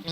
み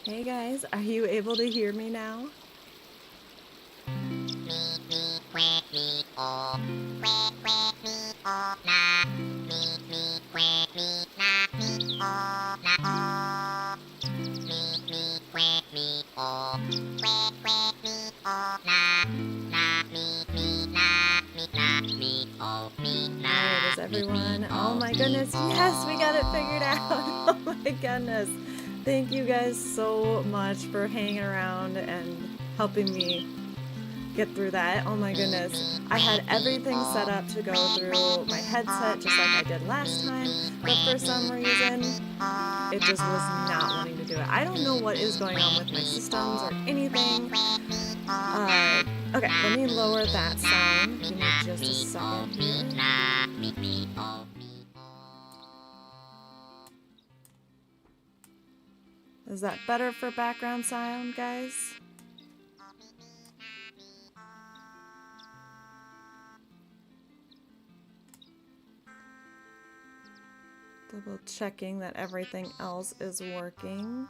Hey guys, are you able to hear me now? Alright, is everyone? Oh my goodness, yes, we got it figured out. Oh my goodness. Thank you guys so much for hanging around and helping me get through that. Oh my goodness. I had everything set up to go through my headset just like I did last time, but for some reason, it just was not wanting to do it. I don't know what is going on with my systems or anything. Okay, let me lower that sound. Give me just a second here. Is that better for background sound, guys? Double checking that everything else is working.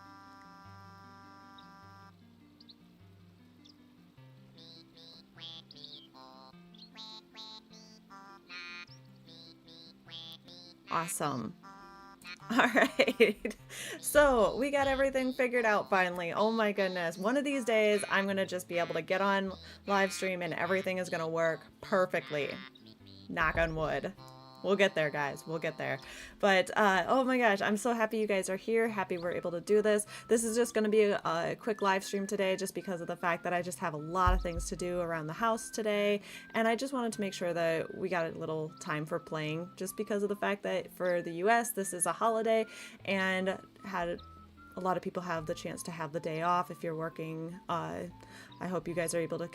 Awesome. All right, so we got everything figured out finally. Oh my goodness. One of these days, I'm going to just be able to get on LiveStream and everything is going to work perfectly. Knock on wood. We'll get there, guys. We'll get there. But, oh my gosh, I'm so happy you guys are here. Happy we're able to do this. This is just going to be a quick live stream today just because of the fact that I just have a lot of things to do around the house today. And I just wanted to make sure that we got a little time for playing just because of the fact that for the US, this is a holiday and had a lot of people have the chance to have the day off if you're working. I hope you guys are able to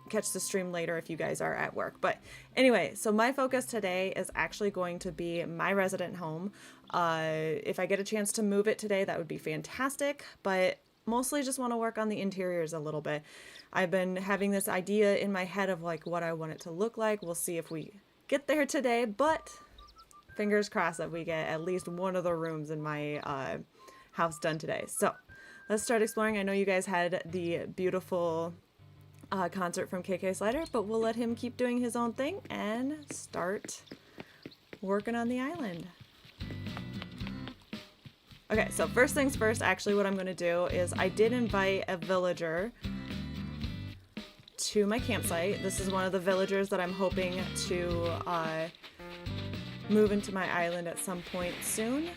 catch the stream later if you guys are at work. But anyway, so my focus today is actually going to be my resident home. If I get a chance to move it today, that would be fantastic, but mostly just want to work on the interiors a little bit. I've been having this idea in my head of like what I want it to look like. We'll see if we get there today, but fingers crossed that we get at least one of the rooms in my house done today. So let's start exploring. I know you guys had the beautiful concert from KK Slider, but we'll let him keep doing his own thing and start working on the island. Okay, so first things first, actually what I'm going to do is I did invite a villager to my campsite. This is one of the villagers that I'm hoping to move into my island at some point soon.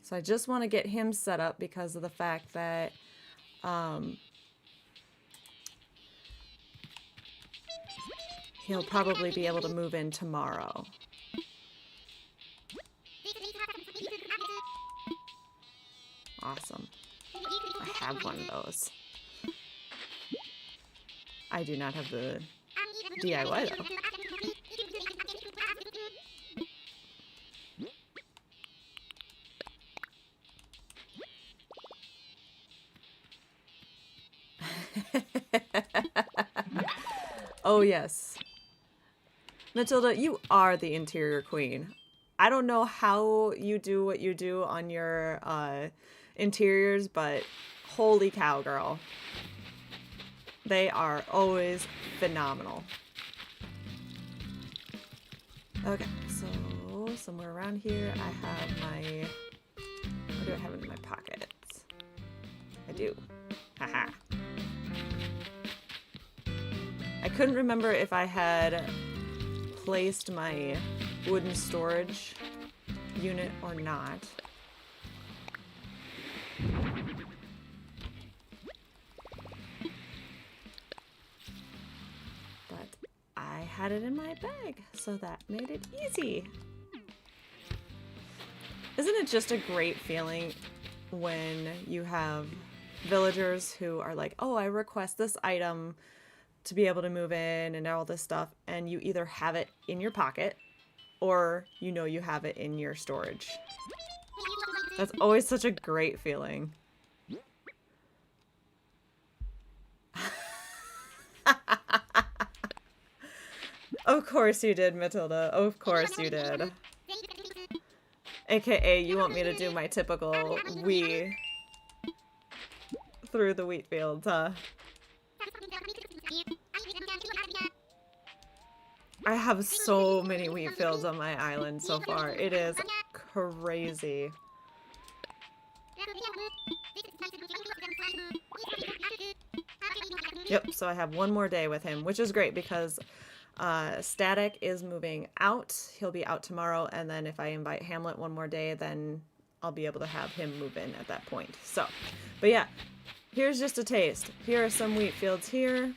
So I just want to get him set up because of the fact that he'll probably be able to move in tomorrow. Awesome. I have one of those. I do not have the DIY though. Oh yes. Matilda, you are the interior queen. I don't know how you do what you do on your interiors, but holy cow, girl. They are always phenomenal. Okay, so somewhere around here I have my... What do I have in my pockets? I do. Haha. I couldn't remember if I had placed my wooden storage unit or not. But I had it in my bag, so that made it easy. Isn't it just a great feeling when you have villagers who are like, oh, I request this item to be able to move in and all this stuff, and you either have it in your pocket or you know you have it in your storage. That's always such a great feeling. Of course you did, Matilda. Of course you did. AKA, you want me to do my typical wee through the wheat fields, huh? I have so many wheat fields on my island so far. It is crazy. Yep, so I have one more day with him, which is great because Static is moving out. He'll be out tomorrow, and then if I invite Hamlet one more day, then I'll be able to have him move in at that point. So, but yeah, here's just a taste. Here are some wheat fields here.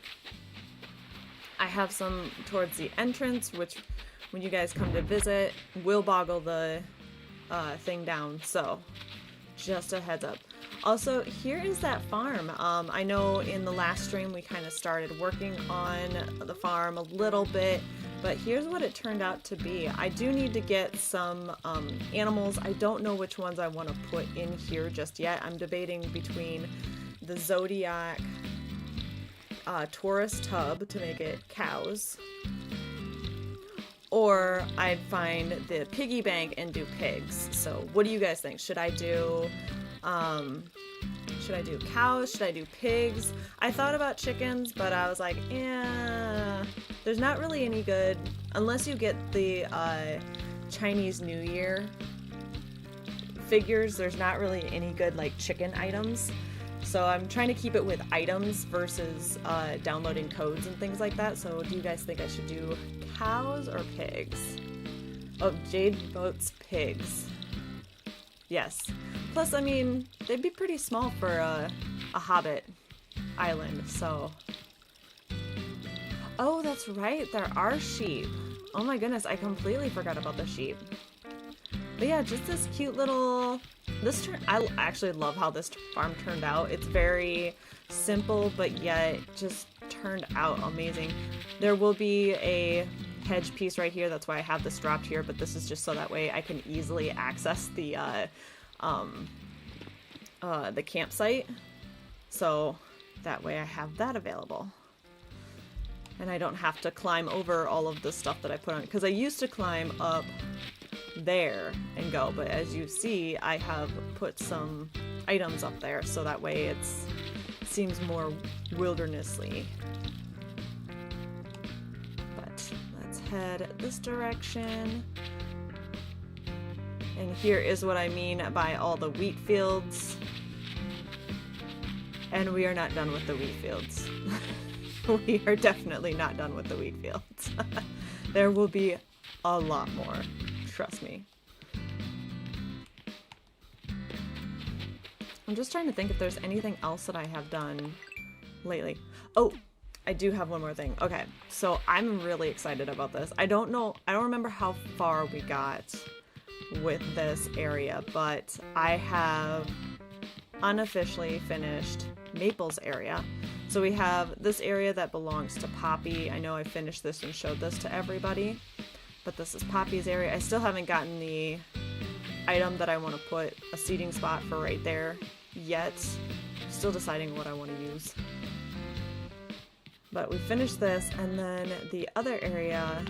I have some towards the entrance, which when you guys come to visit, will boggle the thing down. So just a heads up. Also, here is that farm. I know in the last stream we kind of started working on the farm a little bit, but here's what it turned out to be. I do need to get some animals. I don't know which ones I want to put in here just yet. I'm debating between the Zodiac Taurus tub to make it cows, or I'd find the piggy bank and do pigs. So what do you guys think? Should I do cows? Should I do pigs? I thought about chickens, but I was like, yeah, there's not really any good, unless you get the Chinese New Year figures, there's not really any good like chicken items. So I'm trying to keep it with items versus downloading codes and things like that. So do you guys think I should do cows or pigs? Oh, Jade votes pigs. Yes. Plus, I mean, they'd be pretty small for a Hobbit island, so... Oh, that's right, there are sheep. Oh my goodness, I completely forgot about the sheep. But yeah, just this cute little... I actually love how this farm turned out. It's very simple, but yet just turned out amazing. There will be a hedge piece right here. That's why I have this dropped here, but this is just so that way I can easily access the campsite. So that way I have that available. And I don't have to climb over all of the stuff that I put on, because I used to climb up there and go, but as you see, I have put some items up there so that way it seems more wildernessly. But let's head this direction. And here is what I mean by all the wheat fields. And we are not done with the wheat fields. We are definitely not done with the wheat fields. There will be a lot more. Trust me. I'm just trying to think if there's anything else that I have done lately. Oh, I do have one more thing. Okay, so I'm really excited about this. I don't remember how far we got with this area, but I have unofficially finished Maple's area. So we have this area that belongs to Poppy. I know I finished this and showed this to everybody, but this is Poppy's area. I still haven't gotten the item that I want to put a seating spot for right there yet. Still deciding what I want to use. But we finished this, and then the other area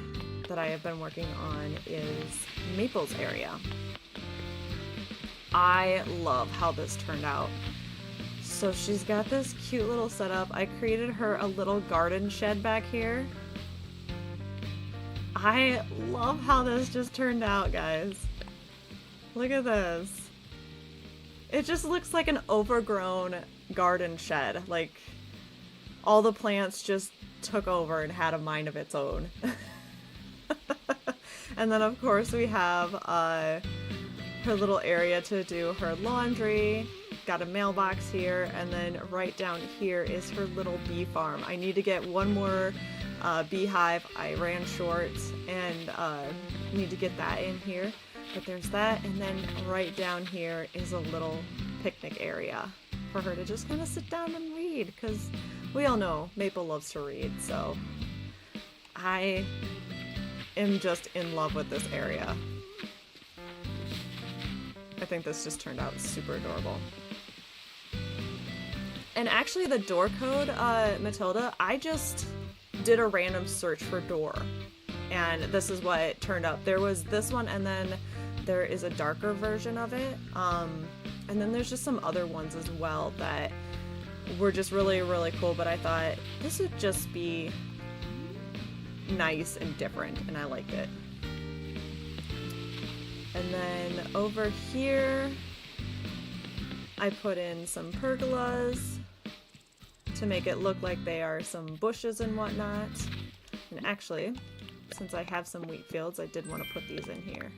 that I have been working on is Maple's area. I love how this turned out. So she's got this cute little setup. I created her a little garden shed back here. I love how this just turned out, guys. Look at this. It just looks like an overgrown garden shed. Like, all the plants just took over and had a mind of its own. And then of course we have her little area to do her laundry. Got a mailbox here, and then right down here is her little bee farm. I need to get one more beehive. I ran short and need to get that in here. But there's that, and then right down here is a little picnic area for her to just kind of sit down and read, because we all know Maple loves to read, so I am just in love with this area. I think this just turned out super adorable. And actually the door code, Matilda, I just did a random search for door, and this is what turned up. There was this one, and then there is a darker version of it, and then there's just some other ones as well that were just really, really cool, but I thought this would just be nice and different, and I liked it. And then over here, I put in some pergolas to make it look like they are some bushes and whatnot. And actually, since I have some wheat fields, I did want to put these in here.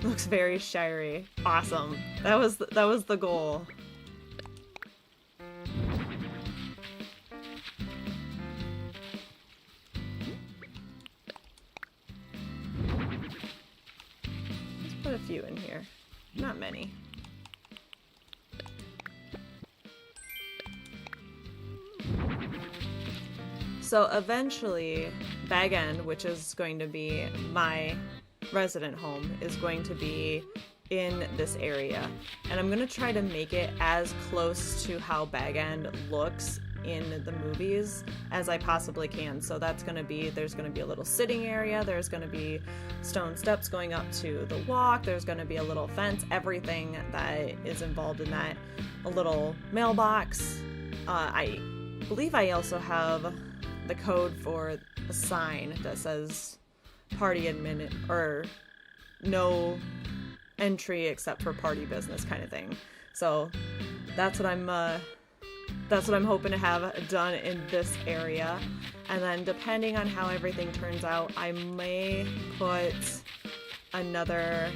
Looks very shirey. Awesome. That was the goal. Let's put a few in here. Not many. So eventually, BagEnd, which is going to be my resident home, is going to be in this area, and I'm gonna try to make it as close to how BagEnd looks in the movies as I possibly can. So that's gonna be, there's gonna be a little sitting area, there's gonna be stone steps going up to the walk, there's gonna be a little fence, everything that is involved in that, a little mailbox. I believe I also have the code for a sign that says party admin, or no entry except for party business kind of thing. So that's what I'm hoping to have done in this area. And then depending on how everything turns out, I may put another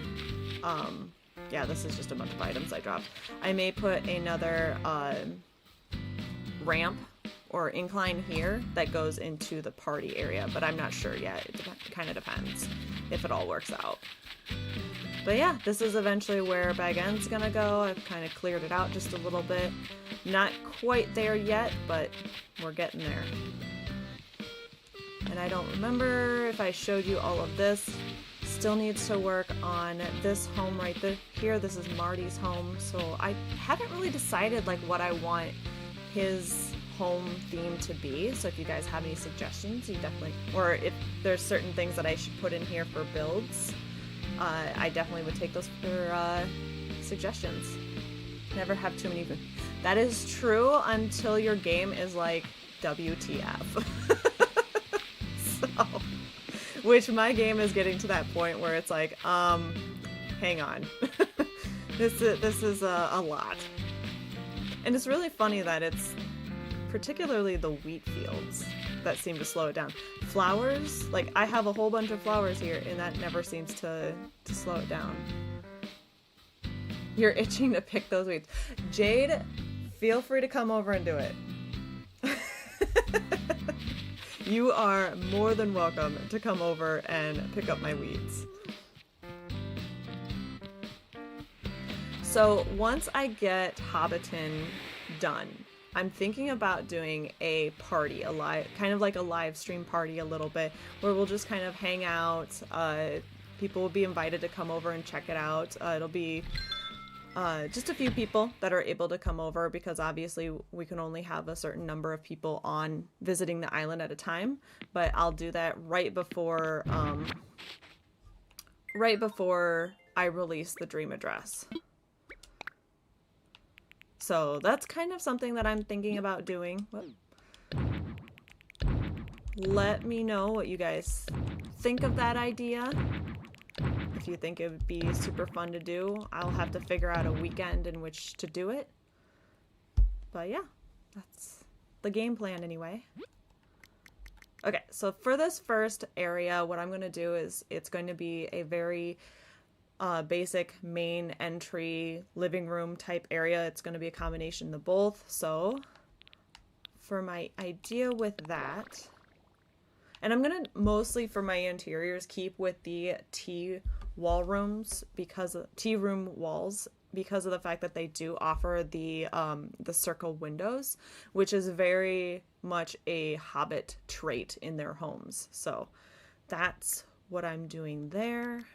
yeah, this is just a bunch of items I dropped. I may put another ramp or incline here that goes into the party area, but I'm not sure yet. It kind of depends if it all works out. But yeah, this is eventually where BagEnd's gonna go. I've kind of cleared it out just a little bit. Not quite there yet, but we're getting there. And I don't remember if I showed you all of this. Still needs to work on this home right here. This is Marty's home, so I haven't really decided like what I want his home theme to be. So if you guys have any suggestions, you definitely, or if there's certain things that I should put in here for builds, I definitely would take those for suggestions. Never have too many. That is true until your game is like WTF. So, which my game is getting to that point where it's like, hang on. This is a lot. And it's really funny that it's particularly the wheat fields that seem to slow it down. Flowers, like I have a whole bunch of flowers here, and that never seems to slow it down. You're itching to pick those weeds. Jade, feel free to come over and do it. You are more than welcome to come over and pick up my weeds. So once I get Hobbiton done, I'm thinking about doing a party, kind of like a live stream party a little bit, where we'll just kind of hang out. People will be invited to come over and check it out. It'll be just a few people that are able to come over, because obviously we can only have a certain number of people on visiting the island at a time. But I'll do that right before I release the dream address. So that's kind of something that I'm thinking about doing. Let me know what you guys think of that idea. If you think it would be super fun to do, I'll have to figure out a weekend in which to do it. But yeah, that's the game plan anyway. Okay, so for this first area, what I'm going to do is it's going to be a very basic main entry living room type area. It's going to be a combination of both. So for my idea with that, and I'm going to mostly for my interiors keep with the tea room walls, because of the fact that they do offer the circle windows, which is very much a Hobbit trait in their homes. So that's what I'm doing there.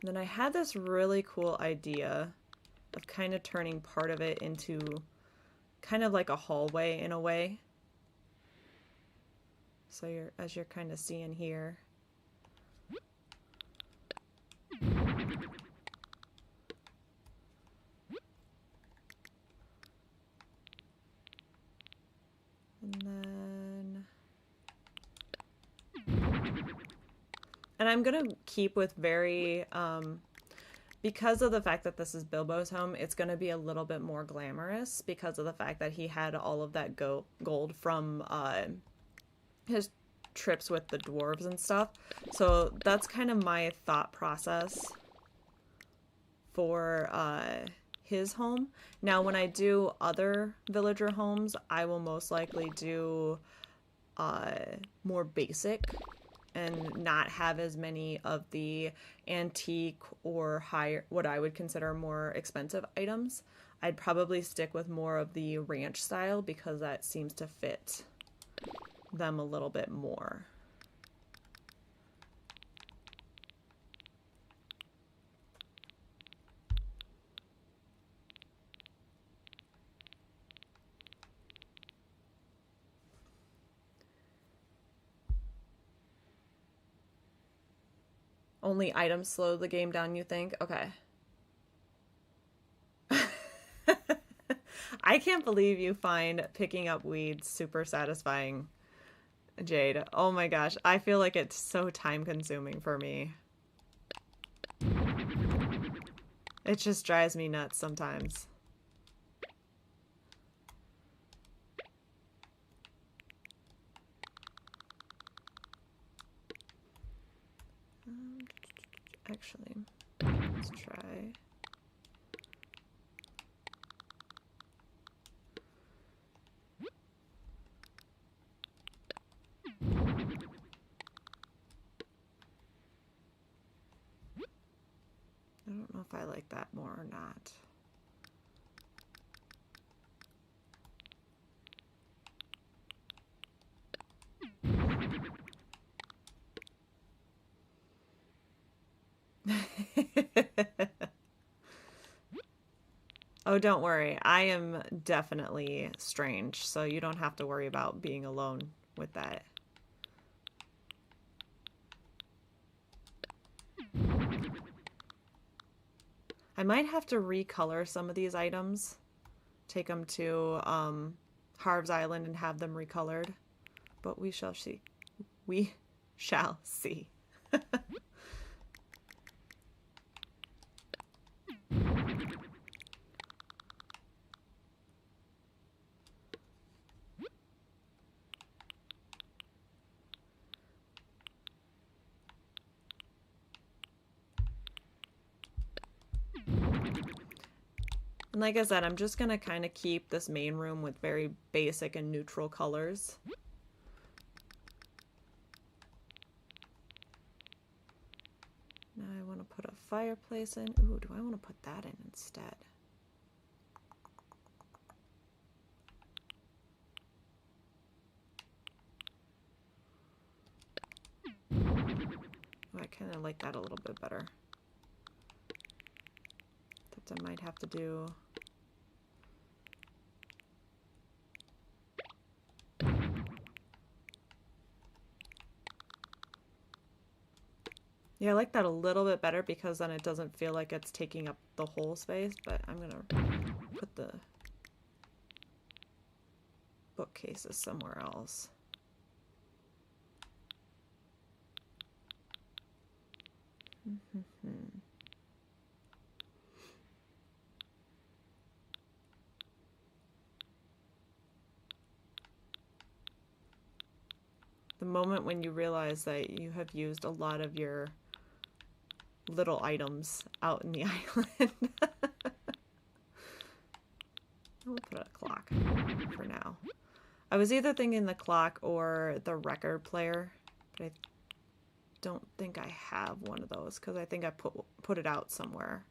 Then I had this really cool idea of kind of turning part of it into kind of like a hallway in a way. So as you're kind of seeing here. And I'm gonna keep with very, because of the fact that this is Bilbo's home, it's gonna be a little bit more glamorous because of the fact that he had all of that gold from his trips with the dwarves and stuff. So that's kind of my thought process for his home. Now, when I do other villager homes, I will most likely do more basic and not have as many of the antique or higher, what I would consider more expensive items. I'd probably stick with more of the ranch style because that seems to fit them a little bit more. Only items slow the game down, you think? Okay. I can't believe you find picking up weeds super satisfying, Jade. Oh my gosh, I feel like it's so time consuming for me. It just drives me nuts sometimes. Actually, let's try. I don't know if I like that more or not. Oh, don't worry. I am definitely strange, so you don't have to worry about being alone with that. I might have to recolor some of these items. Take them to Harv's Island and have them recolored. But we shall see. We shall see. And like I said, I'm just gonna kind of keep this main room with very basic and neutral colors. Now I want to put a fireplace in. Ooh, do I want to put that in instead? Oh, I kind of like that a little bit better. That I might have to do. Yeah, I like that a little bit better because then it doesn't feel like it's taking up the whole space, but I'm gonna put the bookcases somewhere else. The moment when you realize that you have used a lot of your little items out in the island. I'll put a clock for now. I was either thinking the clock or the record player, but I don't think I have one of those because I think I put it out somewhere.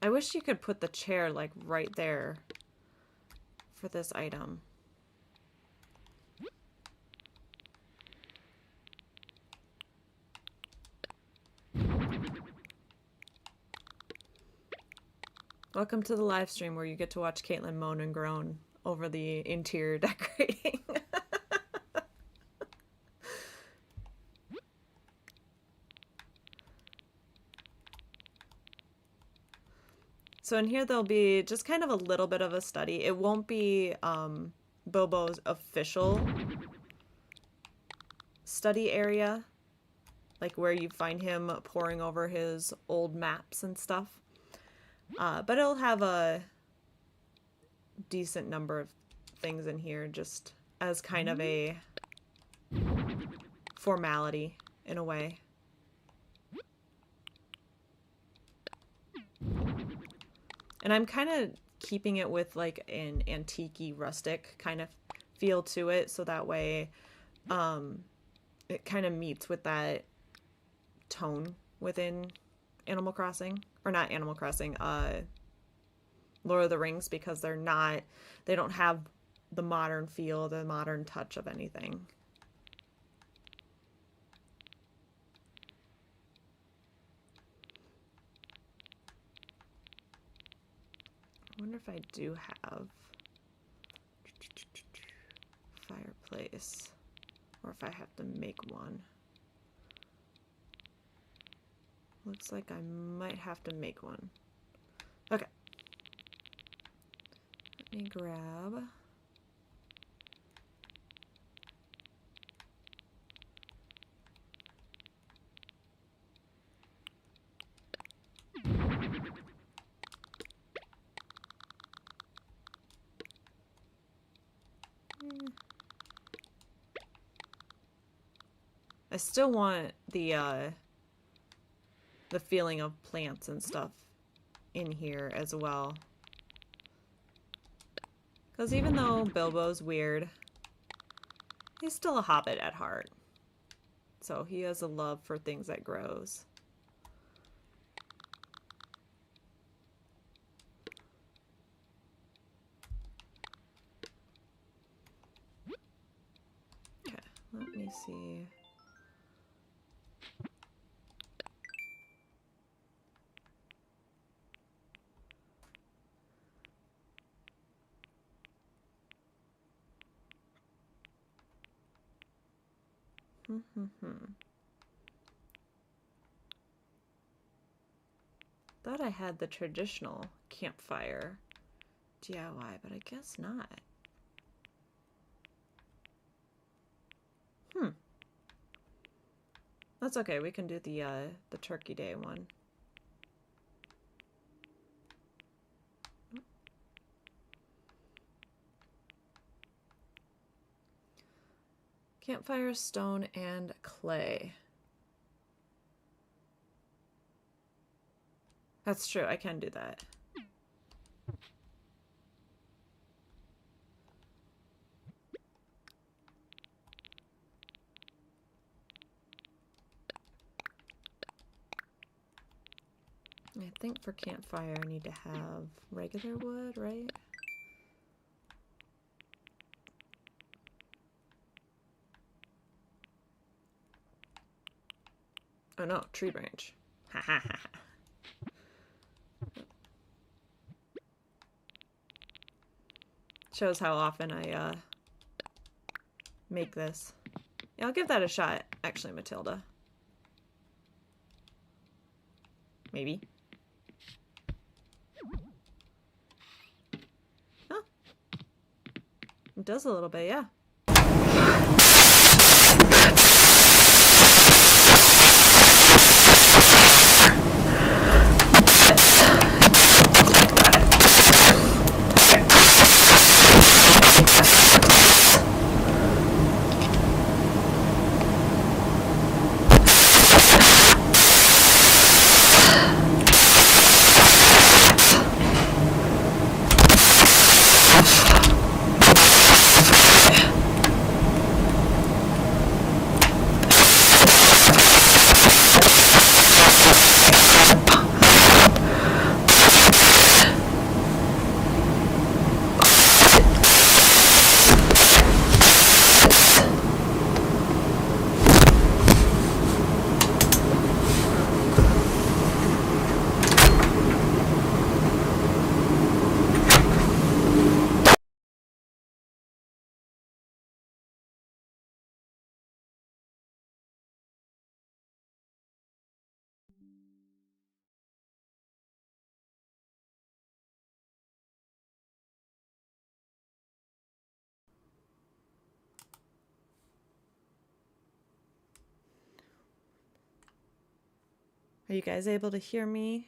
I wish you could put the chair like right there for this item. Welcome to the live stream where you get to watch Caitlin moan and groan over the interior decorating. So in here there'll be just kind of a little bit of a study. It won't be Bobo's official study area, like where you find him poring over his old maps and stuff. But it'll have a decent number of things in here just as kind of a formality in a way. And I'm kind of keeping it with like an antique-y rustic kind of feel to it, so that way it kind of meets with that tone within Animal Crossing. Or not Animal Crossing, Lord of the Rings, because they don't have the modern feel, the modern touch of anything. I wonder if I do have fireplace, or if I have to make one. Looks like I might have to make one. Okay. Let me grab. I still want the feeling of plants and stuff in here as well. Because even though Bilbo's weird, he's still a hobbit at heart. So he has a love for things that grows. Okay, let me see. Thought I had the traditional campfire DIY, but I guess not. That's okay. We can do the Turkey Day one. Campfire, stone, and clay. That's true. I can do that. I think for campfire I need to have regular wood, right? Oh no, tree branch. Ha ha ha. Shows how often I make this. Yeah, I'll give that a shot, actually, Matilda. Maybe. Huh. It does a little bit, yeah. Are you guys able to hear me?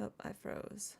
Oh, I froze.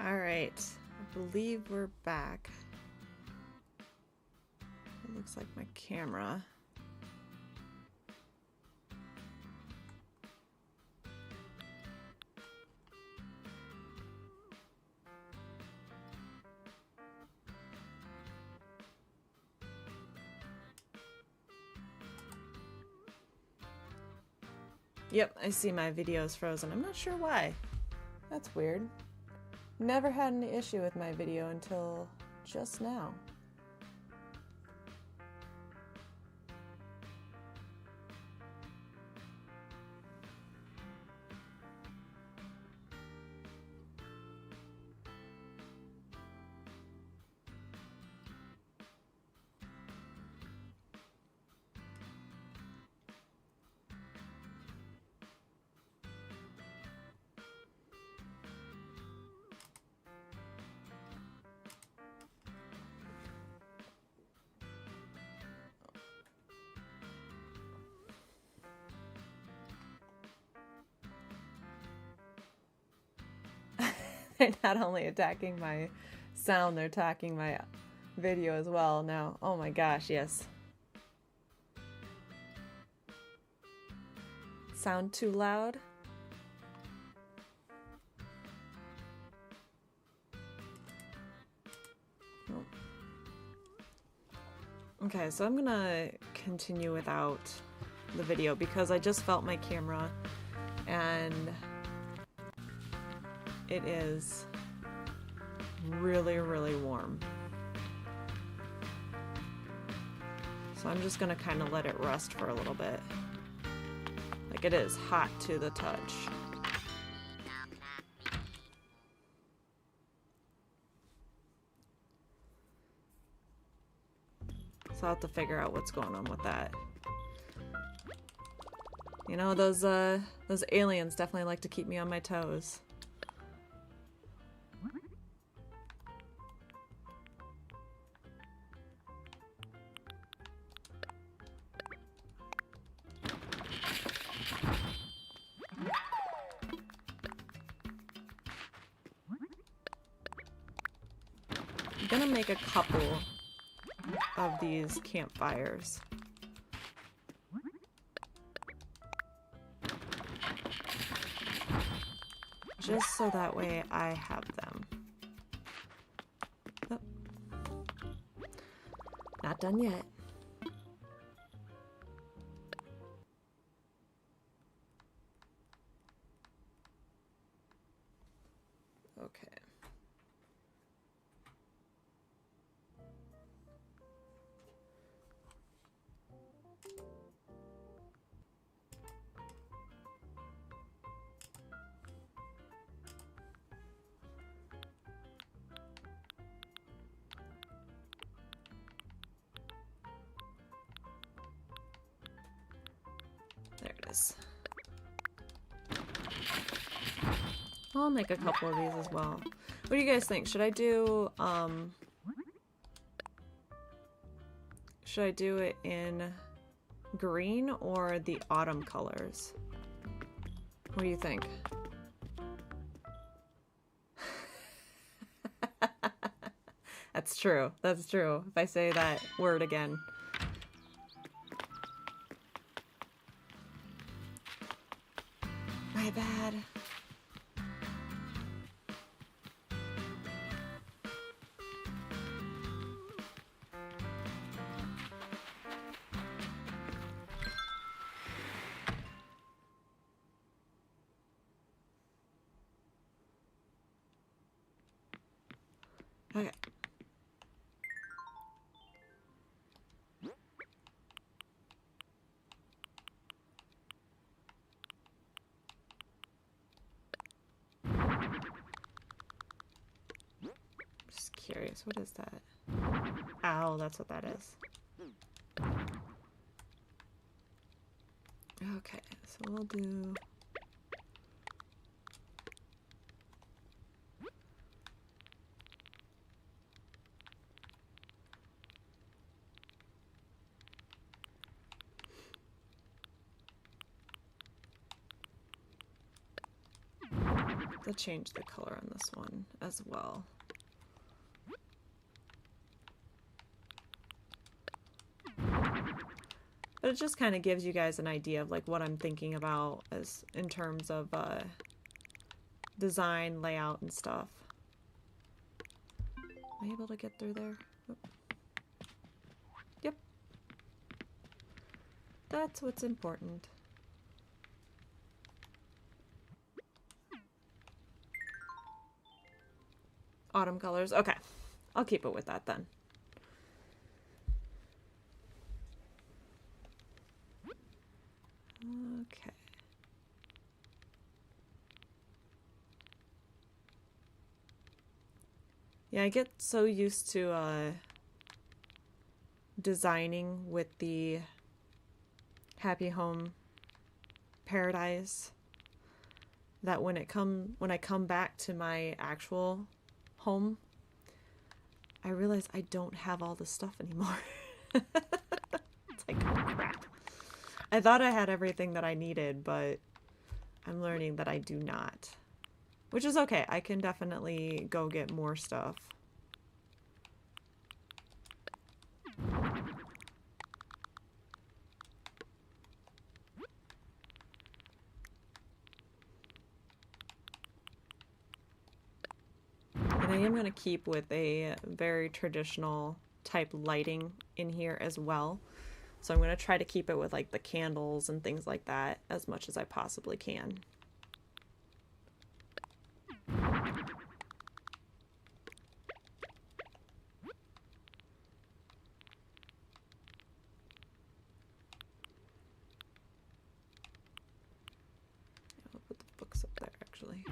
All right, I believe we're back. It looks like my camera. Yep, I see my video is frozen. I'm not sure why. That's weird. Never had any issue with my video until just now. They're not only attacking my sound, they're attacking my video as well now. Oh my gosh, yes. Sound too loud? Nope. Okay, so I'm gonna continue without the video because I just felt my camera and it is really, really warm. So I'm just gonna kind of let it rest for a little bit. Like, it is hot to the touch. So I'll have to figure out what's going on with that. You know, those aliens definitely like to keep me on my toes. I'm gonna make a couple of these campfires. Just so that way I have them. Oh. Not done yet. Okay. There it is. I'll make a couple of these as well. What do you guys think? Should I do it in green or the autumn colors? What do you think? That's true. That's true. If I say that word again. My bad. Okay. Just curious, what is that? Ow, that's what that is. Okay, so we'll do... to change the color on this one as well. But it just kind of gives you guys an idea of like what I'm thinking about as in terms of design, layout, and stuff. Am I able to get through there? Oh. Yep. That's what's important. Autumn colors. Okay. I'll keep it with that then. Okay. Yeah, I get so used to designing with the Happy Home Paradise that when I come back to my actual home, I realize I don't have all the stuff anymore. It's like, oh, crap. I thought I had everything that I needed, but I'm learning that I do not. which is okay. I can definitely go get more stuff. And I am going to keep with a very traditional type lighting in here as well. So I'm going to try to keep it with like the candles and things like that as much as I possibly can. I'll put the books up there actually.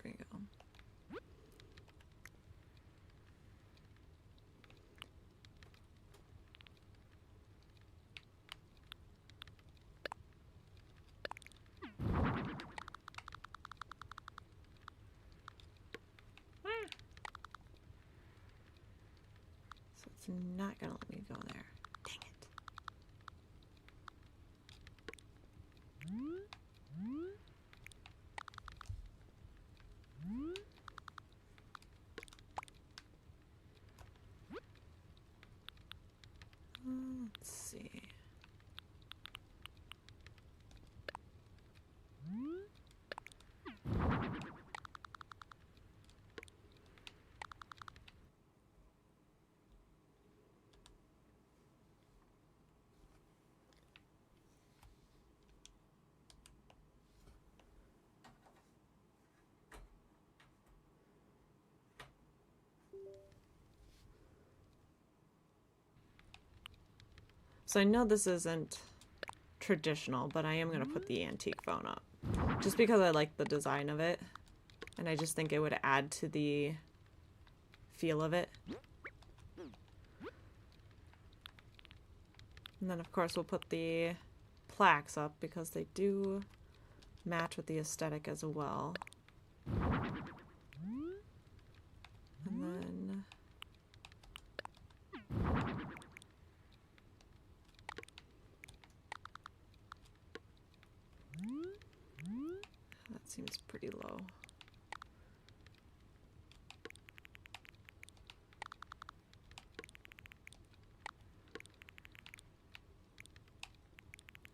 There we go. So it's not gonna let me go there. Dang it. Let's see. So I know this isn't traditional, but I am going to put the antique phone up. Just because I like the design of it. And I just think it would add to the feel of it. And then of course we'll put the plaques up because they do match with the aesthetic as well. And then that seems pretty low.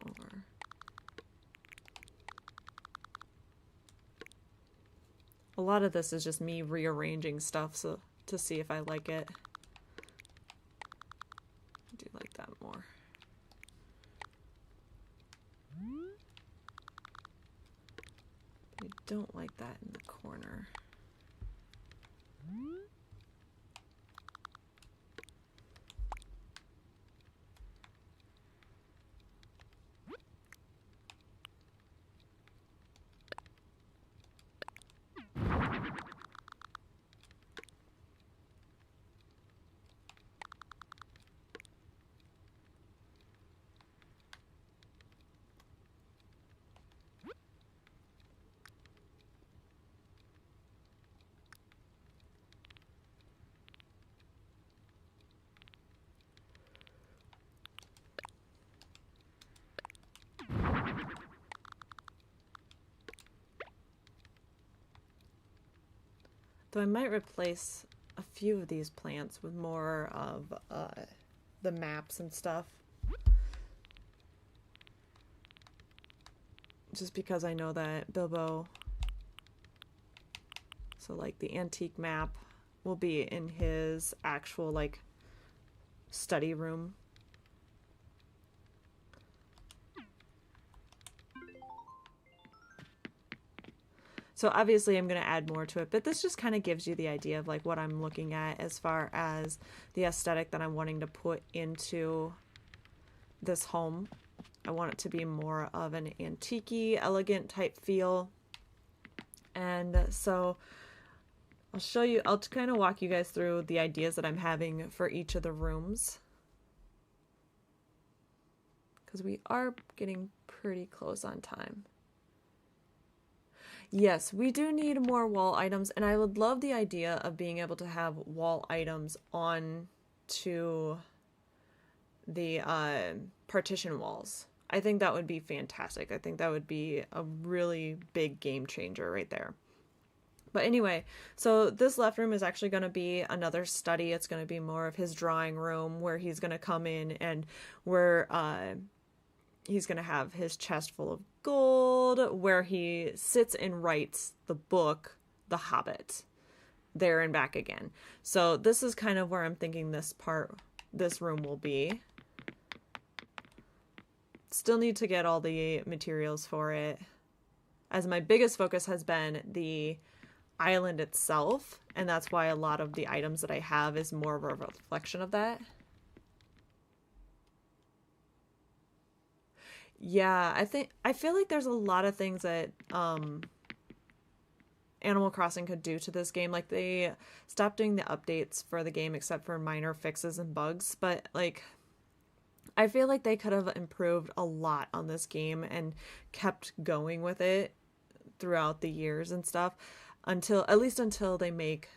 Over. A lot of this is just me rearranging stuff so to see if I like it. I do like that more. I don't like that in the corner. Though I might replace a few of these plants with more of the maps and stuff. Just because I know that Bilbo, so like the antique map will be in his actual like study room. So obviously I'm going to add more to it, but this just kind of gives you the idea of like what I'm looking at as far as the aesthetic that I'm wanting to put into this home. I want it to be more of an antique-y, elegant type feel. And so I'll show you, I'll kind of walk you guys through the ideas that I'm having for each of the rooms. Because we are getting pretty close on time. Yes, we do need more wall items, and I would love the idea of being able to have wall items on to the partition walls. I think that would be fantastic. I think that would be a really big game changer right there. But anyway, so this left room is actually going to be another study. It's going to be more of his drawing room where he's going to come in and where he's going to have his chest full of gold, where he sits and writes the book, The Hobbit, there and back again. So this is kind of where I'm thinking this room will be. Still need to get all the materials for it, as my biggest focus has been the island itself, and that's why a lot of the items that I have is more of a reflection of that. Yeah, I feel like there's a lot of things that Animal Crossing could do to this game. Like, they stopped doing the updates for the game except for minor fixes and bugs, but like I feel like they could have improved a lot on this game and kept going with it throughout the years and stuff at least until they make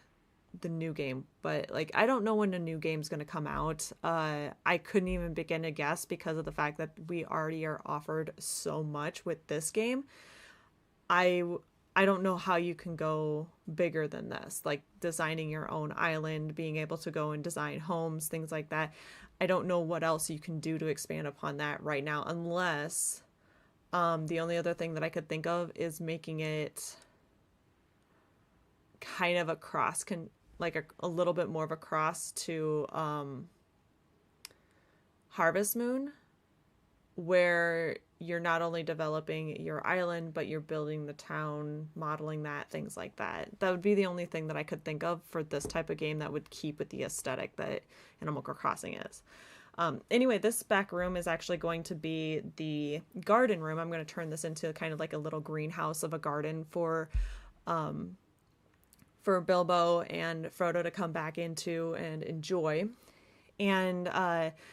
the new game. But like, I don't know when a new game's going to come out. I couldn't even begin to guess because of the fact that we already are offered so much with this game. I don't know how you can go bigger than this, like designing your own island, being able to go and design homes, things like that. I don't know what else you can do to expand upon that right now, unless the only other thing that I could think of is making it kind of a cross, like a little bit more of a cross to Harvest Moon, where you're not only developing your island, but you're building the town, modeling that, things like that. That would be the only thing that I could think of for this type of game that would keep with the aesthetic that Animal Crossing is. Anyway, this back room is actually going to be the garden room. I'm going to turn this into kind of like a little greenhouse of a garden for Bilbo and Frodo to come back into and enjoy. And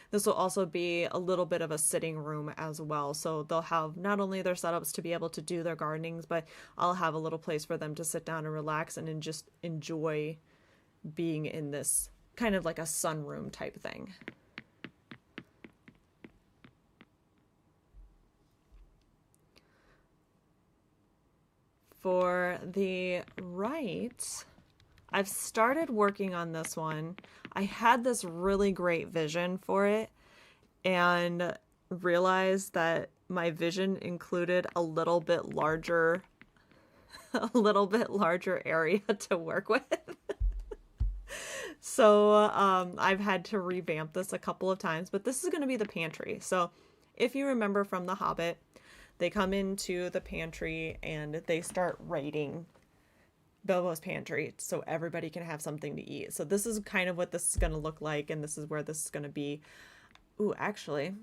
this will also be a little bit of a sitting room as well. So they'll have not only their setups to be able to do their gardenings, but I'll have a little place for them to sit down and relax and just enjoy being in this kind of like a sunroom type thing. For the right, I've started working on this one. I had this really great vision for it and realized that my vision included a little bit larger area to work with. So I've had to revamp this a couple of times, but this is going to be the pantry. So if you remember from The Hobbit, they come into the pantry and they start raiding Bilbo's pantry so everybody can have something to eat. So this is kind of what this is going to look like, and this is where this is going to be. Ooh, actually,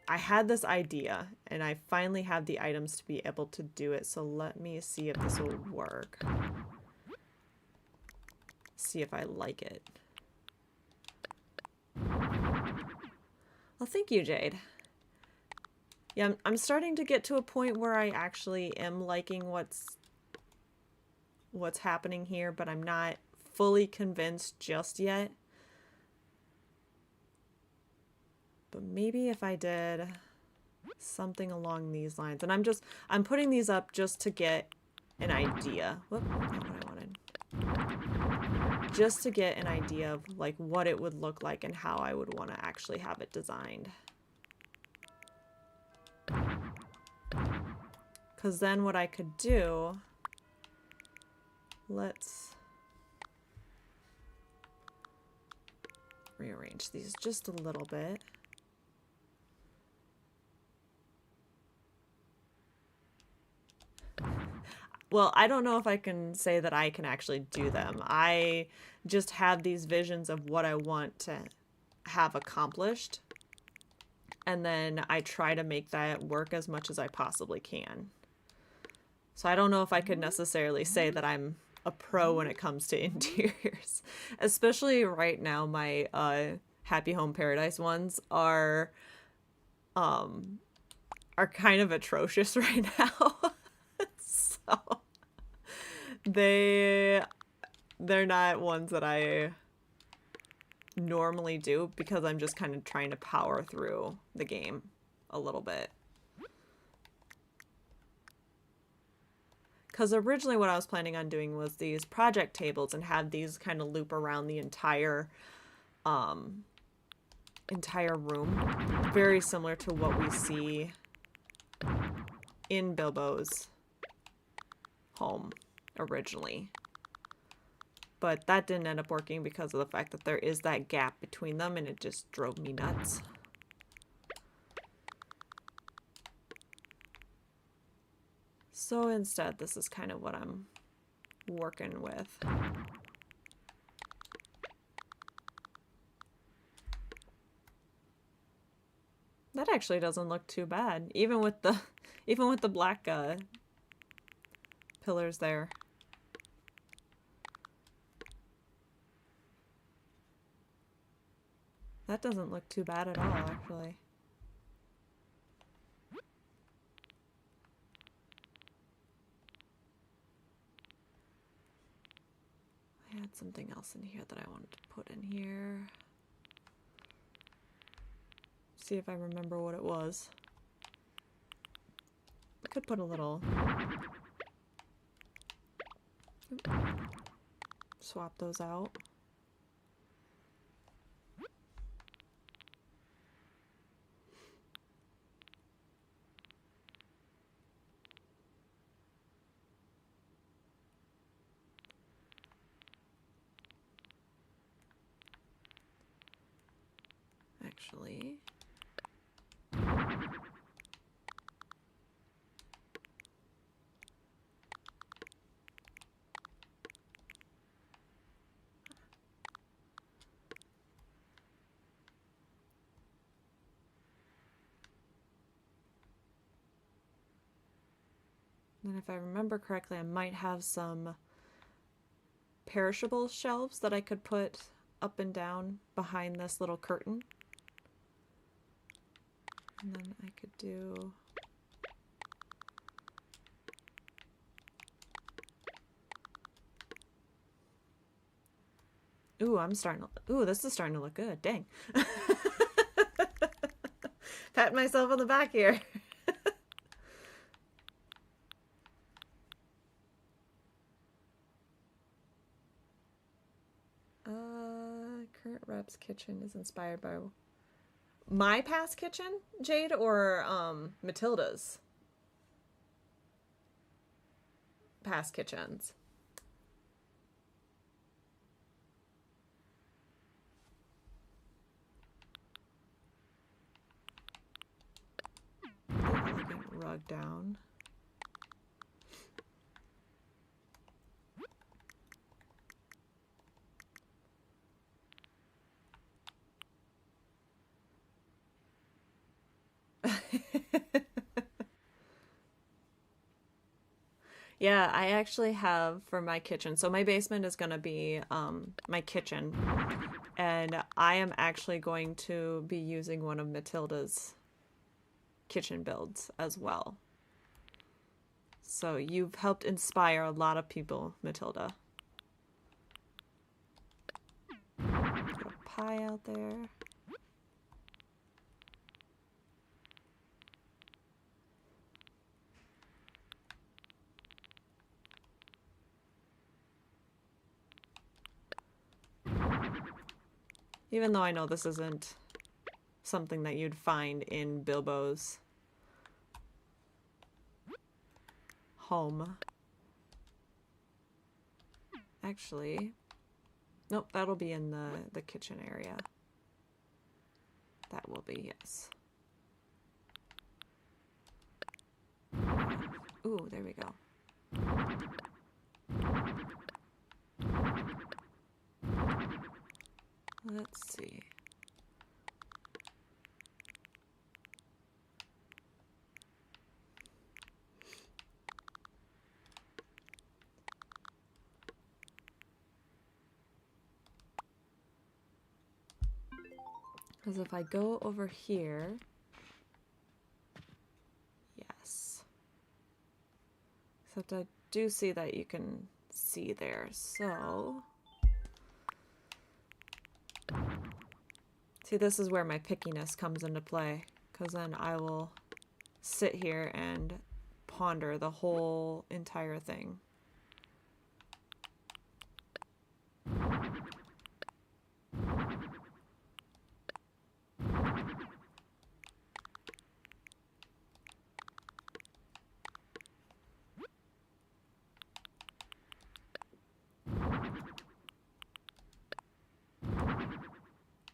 I had this idea and I finally have the items to be able to do it. So let me see if this will work. See if I like it. Well, thank you, Jade. Yeah, I'm starting to get to a point where I actually am liking what's happening here, but I'm not fully convinced just yet. But maybe if I did something along these lines, and I'm putting these up just to get an idea. Whoop, not what I wanted. Just to get an idea of like what it would look like and how I would want to actually have it designed. Because then what I could do, let's rearrange these just a little bit. Well, I don't know if I can say that I can actually do them. I just have these visions of what I want to have accomplished. And then I try to make that work as much as I possibly can. So I don't know if I could necessarily say that I'm a pro when it comes to interiors. Especially right now, my Happy Home Paradise ones are kind of atrocious right now. So they're not ones that I normally do because I'm just kind of trying to power through the game a little bit. Because originally what I was planning on doing was these project tables and have these kind of loop around the entire room. Very similar to what we see in Bilbo's home originally. But that didn't end up working because of the fact that there is that gap between them, and it just drove me nuts. So instead, this is kind of what I'm working with. That actually doesn't look too bad, even with the black pillars there. That doesn't look too bad at all, actually. I had something else in here that I wanted to put in here. See if I remember what it was. I could put a little... Swap those out. Actually... And if I remember correctly, I might have some perishable shelves that I could put up and down behind this little curtain. And then I could do... Ooh, Ooh, this is starting to look good. Dang. Pat myself on the back here. Current rep's kitchen is inspired by my past kitchen, Jade, or Matilda's past kitchens? Elegant rug down. Yeah, I actually have for my kitchen. So my basement is going to be my kitchen. And I am actually going to be using one of Matilda's kitchen builds as well. So you've helped inspire a lot of people, Matilda. Put a pie out there. Even though I know this isn't something that you'd find in Bilbo's home. Actually, nope, that'll be in the kitchen area. That will be, yes. Ooh, there we go. Let's see. Because if I go over here, yes. Except I do see that you can see there, so... See, this is where my pickiness comes into play, because then I will sit here and ponder the whole entire thing.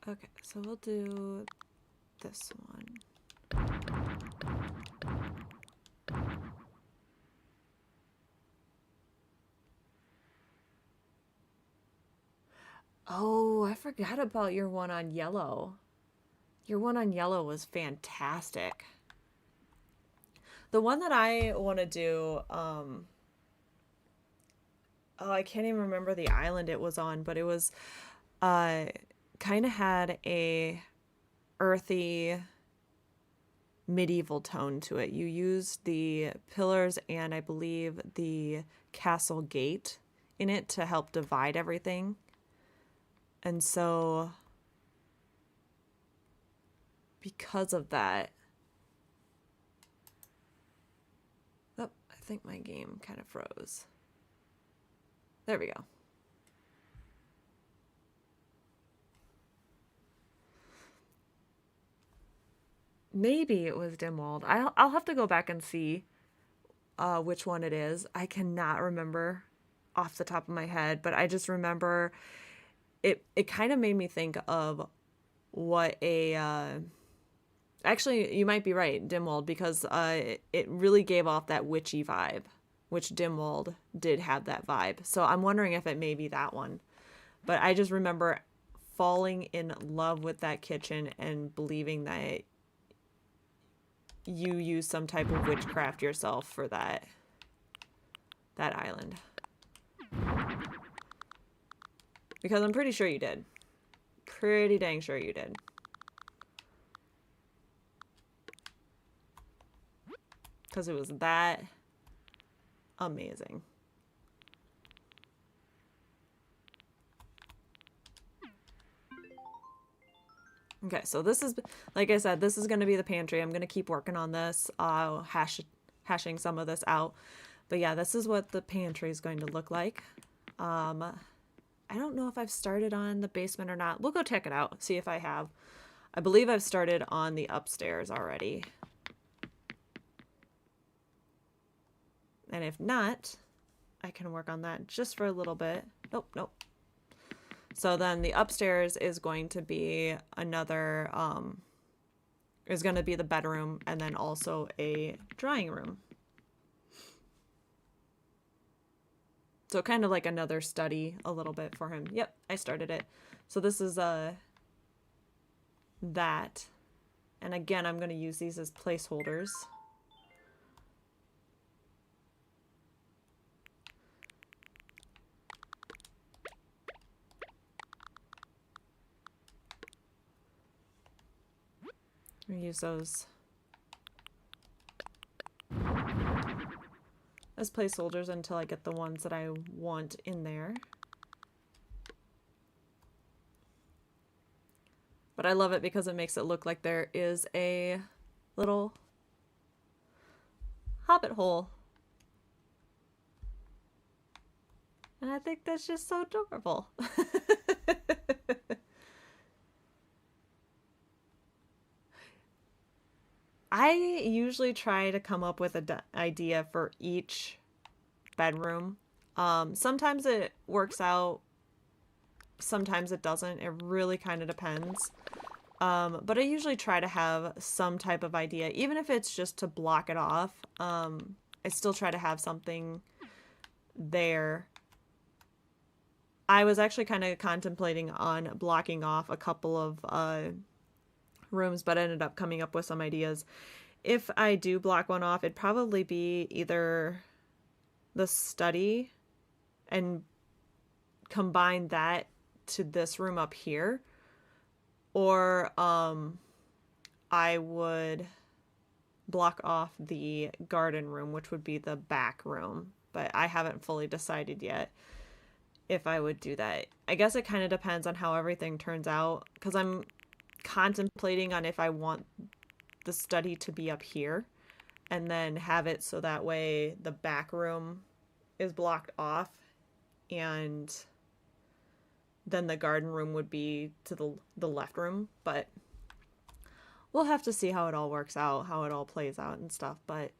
Okay, so we'll do this one. Oh, I forgot about your one on yellow. Your one on yellow was fantastic. The one that I want to do, oh, I can't even remember the island it was on, but it was, kind of had a earthy medieval tone to it. You used the pillars and I believe the castle gate in it to help divide everything. And so because of that, oh, I think my game kind of froze. There we go. Maybe it was Dimwald. I'll have to go back and see which one it is. I cannot remember off the top of my head, but I just remember it kind of made me think of what a actually, you might be right, Dimwald, because it really gave off that witchy vibe, which Dimwald did have that vibe. So I'm wondering if it may be that one. But I just remember falling in love with that kitchen and believing that you use some type of witchcraft yourself for that island. Because I'm pretty sure you did. Pretty dang sure you did. Because it was that amazing. Okay, so this is, like I said, this is going to be the pantry. I'm going to keep working on this, hashing some of this out. But yeah, this is what the pantry is going to look like. I don't know if I've started on the basement or not. We'll go check it out, see if I have. I believe I've started on the upstairs already. And if not, I can work on that just for a little bit. Nope, nope. So then the upstairs is going to be another, is going to be the bedroom and then also a drawing room. So kind of like another study a little bit for him. Yep, I started it. So this is that. And again, I'm going to use these as placeholders. I'm going to use those as placeholders until I get the ones that I want in there. But I love it because it makes it look like there is a little hobbit hole. And I think that's just so adorable. I usually try to come up with an idea for each bedroom. Sometimes it works out, sometimes it doesn't. It really kind of depends. But I usually try to have some type of idea, even if it's just to block it off. I still try to have something there. I was actually kind of contemplating on blocking off a couple of rooms, but I ended up coming up with some ideas. If I do block one off, it'd probably be either the study and combine that to this room up here, or I would block off the garden room, which would be the back room. But I haven't fully decided yet if I would do that. I guess it kind of depends on how everything turns out, because I'm contemplating on if I want the study to be up here and then have it so that way the back room is blocked off and then the garden room would be to the left room. But we'll have to see how it all works out, how it all plays out and stuff. But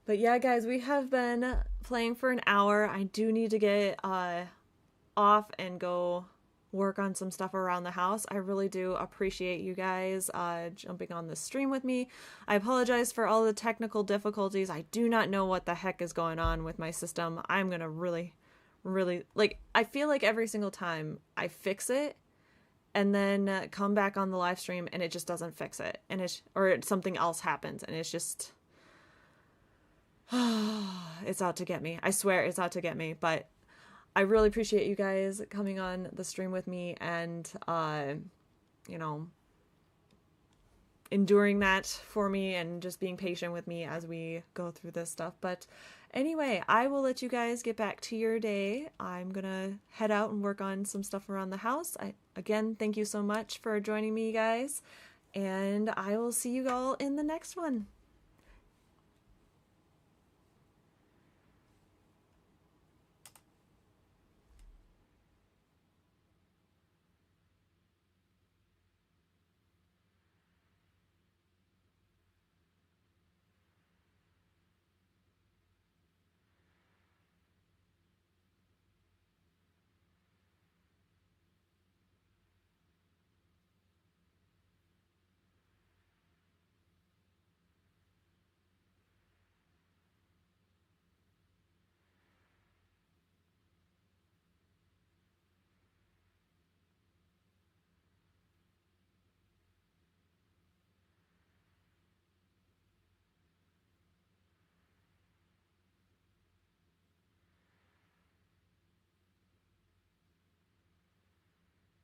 yeah, guys, we have been playing for an hour. I do need to get off and go work on some stuff around the house. I really do appreciate you guys jumping on the stream with me. I apologize for all the technical difficulties. I do not know what the heck is going on with my system. I'm gonna really, like, I feel like every single time I fix it and then come back on the live stream and it just doesn't fix it, and something else happens and it's just it's out to get me. I swear it's out to get me. But I really appreciate you guys coming on the stream with me and, you know, enduring that for me and just being patient with me as we go through this stuff. But anyway, I will let you guys get back to your day. I'm gonna head out and work on some stuff around the house. Again, thank you so much for joining me, guys, and I will see you all in the next one.